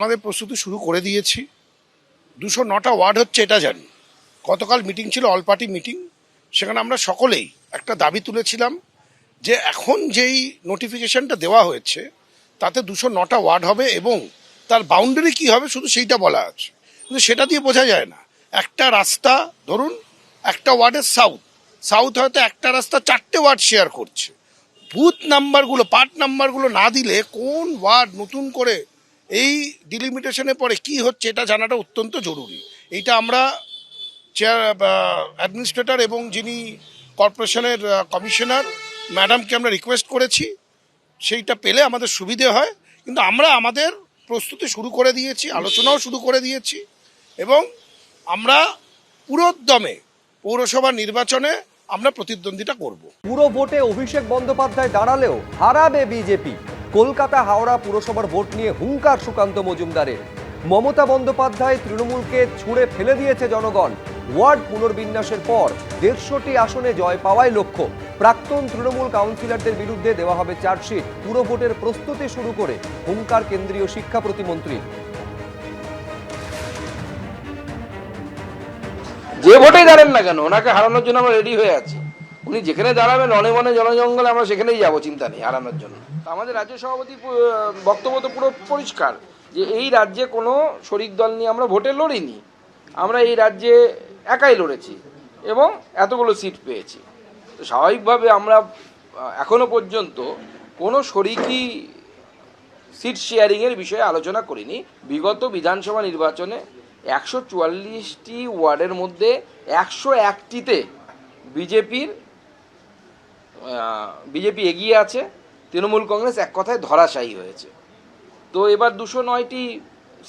আমাদের প্রস্তুতি শুরু করে দিয়েছি। 209টা ওয়ার্ড হচ্ছে এটা জানি। গতকাল মিটিং ছিল, অল পার্টি মিটিং। সেখানে আমরা সকলেই একটা দাবি তুলেছিলাম যে এখন যেই নোটিফিকেশনটা দেওয়া হয়েছে তাতে 209টা ওয়ার্ড হবে এবং তার বাউন্ডারি কি হবে শুধু সেইটা বলা আছে, কিন্তু সেটা দিয়ে বোঝা যায় না। একটা রাস্তা ধরুন, একটা ওয়ার্ডের সাউথ হয়তো একটা রাস্তা 4টে ওয়ার্ড শেয়ার করছে। বুথ নাম্বারগুলো, পার্ট নাম্বারগুলো না দিলে কোন ওয়ার্ড নতুন করে এই ডিলিমিটেশনে পরে কি হচ্ছে এটা জানাটা অত্যন্ত জরুরি। এইটা আমরা চেয়ার অ্যাডমিনিস্ট্রেটর এবং যিনি কর্পোরেশনের কমিশনার ম্যাডামকে আমরা রিকোয়েস্ট করেছি, সেইটা পেলে আমাদের সুবিধে হয়। কিন্তু আমরা আমাদের প্রস্তুতি শুরু করে দিয়েছি, আলোচনাও শুরু করে দিয়েছি এবং আমরা পুরোদমে পৌরসভা নির্বাচনে আমরা প্রতিদ্বন্দ্বিতা করব। পুরো ভোটে অভিষেক বন্দ্যোপাধ্যায় দাঁড়ালেও হারাবে বিজেপি। কলকাতা হাওড়া পুরসভার ভোট নিয়ে হুঙ্কার সুকান্ত মজুমদারের। মমতা বন্দ্যোপাধ্যায় তৃণমূলকে ছুঁড়ে ফেলে দিয়েছে জনগণ। ওয়ার্ড পুনর্বিন্যাসের পর 150টি আসনে জয় পাওয়াই লক্ষ্য। প্রাক্তন তৃণমূল কাউন্সিলরদের বিরুদ্ধে দেওয়া হবে চার্জশিট। পুরো ভোটের প্রস্তুতি শুরু করে হুঙ্কার কেন্দ্রীয় শিক্ষা প্রতিমন্ত্রী। যে ভোটেই দাঁড়ান না কেন, ওনাকে হারানোর জন্য আমরা রেডি হয়ে আছি। উনি যেখানে দাঁড়াবেন রণে বনে জনজঙ্গলে, আমরা সেখানেই যাবো, চিন্তা নেই হারানোর জন্য। আমাদের রাজ্য সভাপতি বক্তব্য তো পুরো পরিষ্কার যে এই রাজ্যে কোনো শরিক দল নিয়ে আমরা ভোটে লড়িনি, আমরা এই রাজ্যে একাই লড়েছি এবং এতগুলো সিট পেয়েছি। তো স্বাভাবিকভাবে আমরা এখনো পর্যন্ত কোনো শরিকি সিট শেয়ারিংয়ের বিষয়ে আলোচনা করিনি। বিগত বিধানসভা নির্বাচনে 144টি ওয়ার্ডের মধ্যে 101টিতে বিজেপি এগিয়ে আছে, তৃণমূল কংগ্রেস এক কথায় ধরাশায়ী হয়েছে। তো এবার 209টি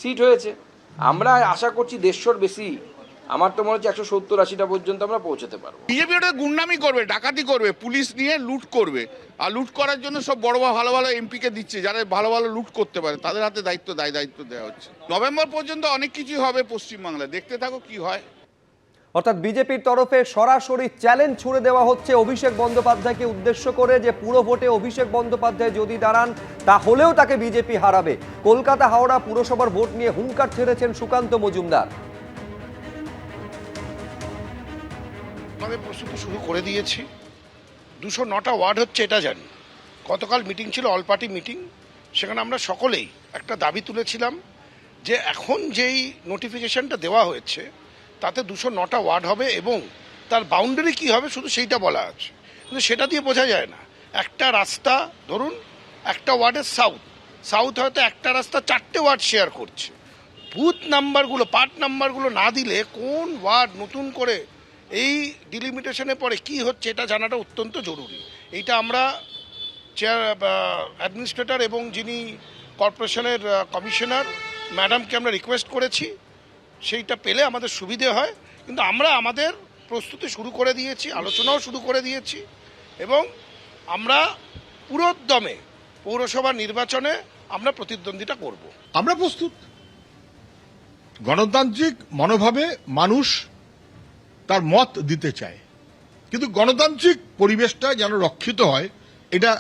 সিট হয়েছে, আমরা আশা করছি 150র বেশি, আমার তো মনে হচ্ছে 170-80টা পর্যন্ত আমরা পৌঁছতে পারবো। বিজেপি ওটা গুন্ডামি করবে, ডাকাতি করবে, পুলিশ নিয়ে লুট করবে, আর লুট করার জন্য সব বড় ভালো ভালো এমপিকে দিচ্ছে, যারা ভালো ভালো লুট করতে পারে তাদের হাতে দায়িত্ব দেওয়া হচ্ছে। নভেম্বর পর্যন্ত অনেক কিছুই হবে পশ্চিমবাংলায়, দেখতে থাকো কি হয়। অর্থাৎ বিজেপির তরফে সরাসরি চ্যালেঞ্জ ছুড়ে দেওয়া হচ্ছে অভিষেক বন্দ্যোপাধ্যায়কে উদ্দেশ্য করে যে পুরো ভোটে অভিষেক বন্দ্যোপাধ্যায় যদি দাঁড়ান তাহলেও তাকে বিজেপি হারাবে। কলকাতা হাওড়া পুরসভার ভোট নিয়ে হুঙ্কার ছেড়েছেন সুকান্ত মজুমদার। আমাদের প্রস্তুতি শুরু করে দিয়েছি। 209টা ওয়ার্ড হচ্ছে এটা জানি। গতকাল মিটিং ছিল, অল পার্টি মিটিং। সেখানে আমরা সকলেই একটা দাবি তুলেছিলাম যে এখন যেই নোটিফিকেশনটা দেওয়া হয়েছে তাতে 209টা ওয়ার্ড হবে এবং তার বাউন্ডারি কি হবে শুধু সেইটা বলা আছে, কিন্তু সেটা দিয়ে বোঝা যায় না। একটা রাস্তা ধরুন, একটা ওয়ার্ডের সাউথ হয়তো একটা রাস্তা 4টে ওয়ার্ড শেয়ার করছে। বুথ নাম্বারগুলো, পার্ট নাম্বারগুলো না দিলে কোন ওয়ার্ড নতুন করে এই ডিলিমিটেশনে পরে কি হচ্ছে এটা জানাটা অত্যন্ত জরুরি। এইটা আমরা চেয়ার অ্যাডমিনিস্ট্রেটর এবং যিনি কর্পোরেশনের কমিশনার ম্যাডামকে আমরা রিকোয়েস্ট করেছি, সেইটা পেলে আমাদের সুবিধে হয়। কিন্তু আমরা আমাদের প্রস্তুতি শুরু করে দিয়েছি, আলোচনাও শুরু করে দিয়েছি এবং আমরা পুরোদমে পৌরসভা নির্বাচনে আমরা প্রতিদ্বন্দ্বিতা করব। আমরা প্রস্তুত। গণতান্ত্রিক মনোভাবে মানুষ তার মত দিতে চায়, কিন্তু গণতান্ত্রিক পরিবেশটা যেন রক্ষিত হয় এটা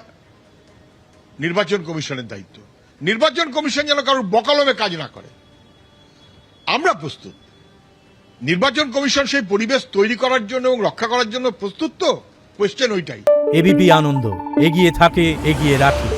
নির্বাচন কমিশনের দায়িত্ব। নির্বাচন কমিশন যেন কারোর বকালমে কাজ না করে। আমরা প্রস্তুত। নির্বাচন কমিশন সেই পরিবেশ তৈরি করার জন্য এবং রক্ষা করার জন্য প্রস্তুত। তো কোয়েশ্চেন ওইটাই। এবিপি আনন্দ, এগিয়ে থাকে, এগিয়ে রাখে।